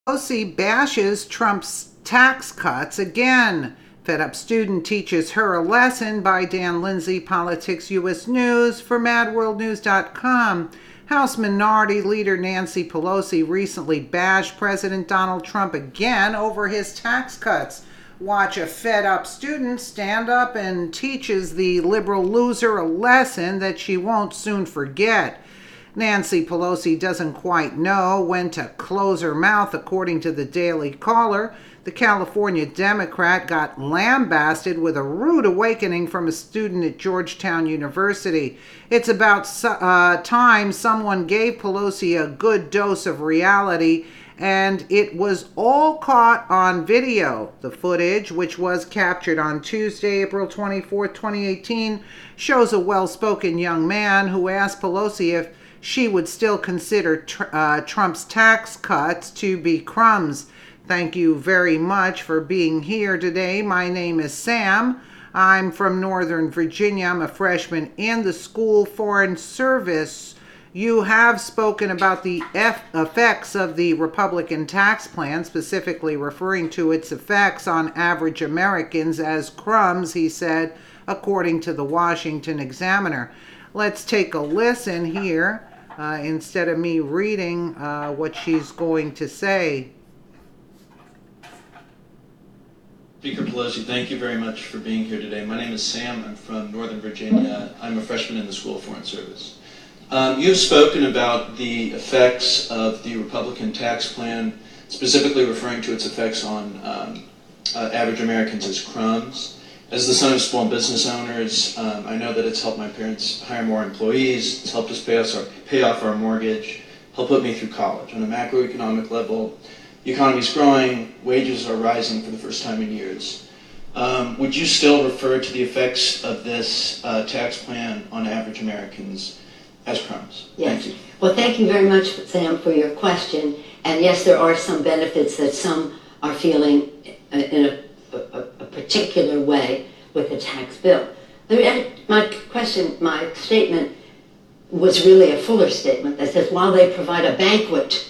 Pelosi bashes Trump's tax cuts again. Fed Up Student teaches her a lesson by Dan Lindsay, Politics U.S. News for MadWorldNews.com. House Minority Leader Nancy Pelosi recently bashed President Donald Trump again over his tax cuts. Watch a Fed Up student stand up and teaches the liberal loser a lesson that she won't soon forget. Nancy Pelosi doesn't quite know when to close her mouth, according to the Daily Caller. The California Democrat got lambasted with a rude awakening from a student at Georgetown University. It's about time someone gave Pelosi a good dose of reality, and it was all caught on video. The footage, which was captured on Tuesday, April 24, 2018, shows a well-spoken young man who asked Pelosi if she would still consider Trump's tax cuts to be crumbs. Thank you very much for being here today. My name is Sam. I'm from Northern Virginia. I'm a freshman in the School Foreign Service. You have spoken about the effects of the Republican tax plan, specifically referring to its effects on average Americans as crumbs, he said, according to the Washington Examiner. Let's take a listen here instead of me reading what she's going to say. Speaker Pelosi, thank you very much for being here today. My name is Sam. I'm from Northern Virginia. I'm a freshman in the School of Foreign Service. You've spoken about the effects of the Republican tax plan, specifically referring to its effects on average Americans as crumbs. As the son of small business owners, I know that it's helped my parents hire more employees, it's helped us pay off our mortgage, helped put me through college. On a macroeconomic level, the economy's growing, wages are rising for the first time in years. Would you still refer to the effects of this tax plan on average Americans as crumbs? Yes. Thank you. Well, thank you very much, Sam, for your question. And yes, there are some benefits that some are feeling in a particular way with the tax bill. My statement was really a fuller statement that says while they provide a banquet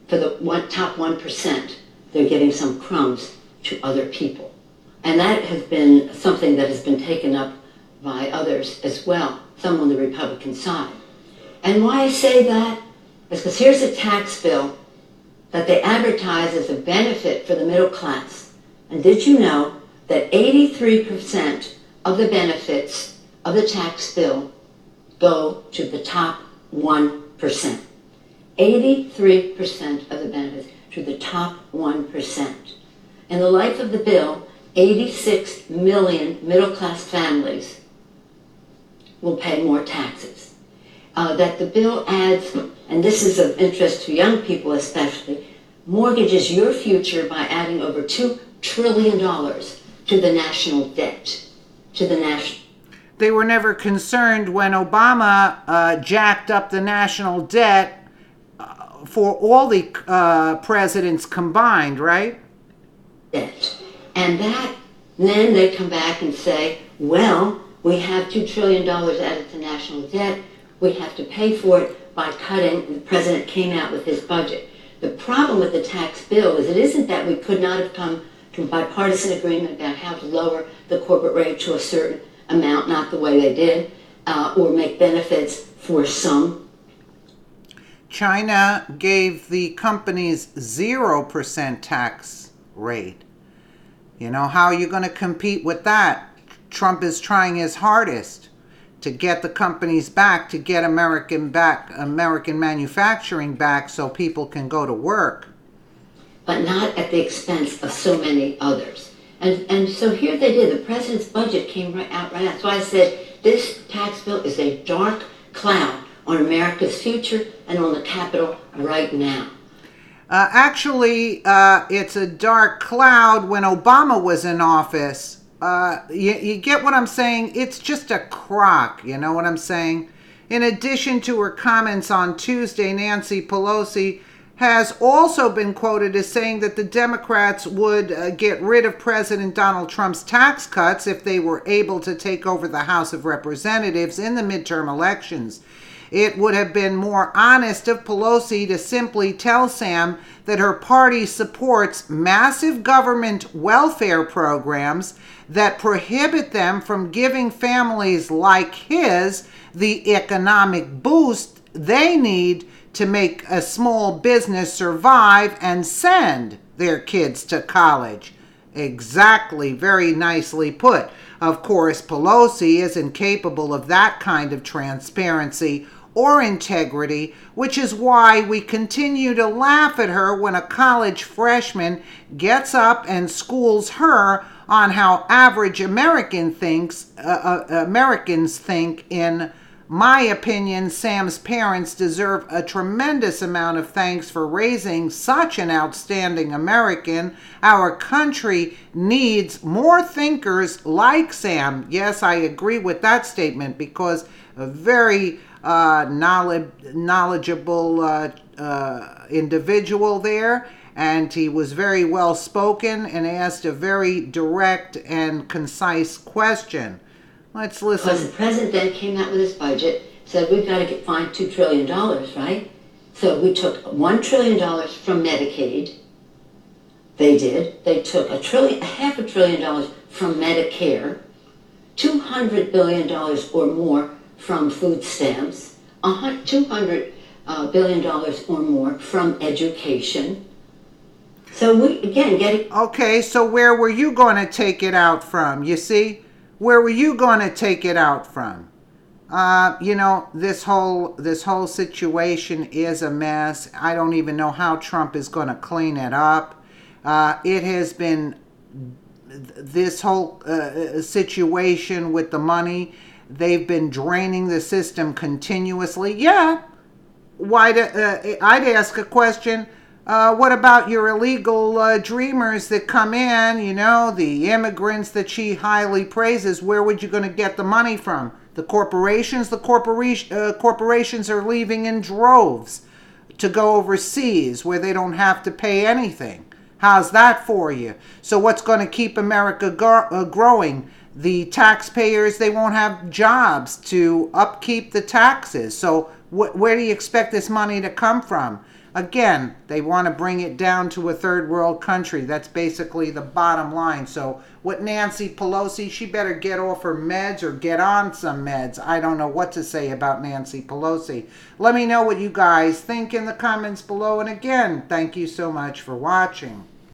for the top 1%, they're giving some crumbs to other people. And that has been something that has been taken up by others as well, some on the Republican side. And why I say that is because here's a tax bill that they advertise as a benefit for the middle class. And did you know that 83% of the benefits of the tax bill go to the top 1%? 83% of the benefits to the top 1%. In the life of the bill, 86 million middle-class families will pay more taxes. That the bill adds, and this is of interest to young people especially, mortgages your future by adding over $2 trillion to the national debt, They were never concerned when Obama jacked up the national debt for all the presidents combined, right? Debt. And then they come back and say, well, we have $2 trillion added to national debt. We have to pay for it by cutting. The president came out with his budget. The problem with the tax bill is it isn't that we could not have come to a bipartisan agreement about how to lower the corporate rate to a certain amount, not the way they did, or make benefits for some. China gave the companies 0% tax rate. You know, how are you going to compete with that? Trump is trying his hardest to get the companies back, to get American manufacturing back so people can go to work. But not at the expense of so many others. And so here they did. The president's budget came right out. So I said, this tax bill is a dark cloud on America's future and on the Capitol right now. Actually, it's a dark cloud when Obama was in office. You get what I'm saying? It's just a crock, you know what I'm saying? In addition to her comments on Tuesday, Nancy Pelosi has also been quoted as saying that the Democrats would get rid of President Donald Trump's tax cuts if they were able to take over the House of Representatives in the midterm elections. It would have been more honest of Pelosi to simply tell Sam that her party supports massive government welfare programs that prohibit them from giving families like his the economic boost they need to make a small business survive and send their kids to college. Exactly, very nicely put. Of course, Pelosi isn't capable of that kind of transparency or integrity, which is why we continue to laugh at her when a college freshman gets up and schools her on how average Americans think. In my opinion, Sam's parents deserve a tremendous amount of thanks for raising such an outstanding American. Our country needs more thinkers like Sam. Yes, I agree with that statement, because a very knowledgeable individual there, and he was very well spoken and asked a very direct and concise question. Let's listen. Because the president then came out with his budget, said we've got to find $2 trillion, right? So we took $1 trillion from Medicaid. They did. They took $500 billion from Medicare, $200 billion or more from food stamps, $200 billion or more from education. So we, again, getting... Okay, so where were you going to take it out from? You see? Where were you going to take it out from? This whole situation is a mess. I don't even know how Trump is going to clean it up. It has been this whole situation with the money. They've been draining the system continuously. Yeah. I'd ask a question. What about your illegal dreamers that come in, the immigrants that she highly praises? Where would you going to get the money from? The corporations? The corporations are leaving in droves to go overseas where they don't have to pay anything. How's that for you? So what's going to keep America growing? The taxpayers, they won't have jobs to upkeep the taxes. So where do you expect this money to come from? Again, they want to bring it down to a third world country. That's basically the bottom line. So with Nancy Pelosi, she better get off her meds or get on some meds. I don't know what to say about Nancy Pelosi. Let me know what you guys think in the comments below. And again, thank you so much for watching.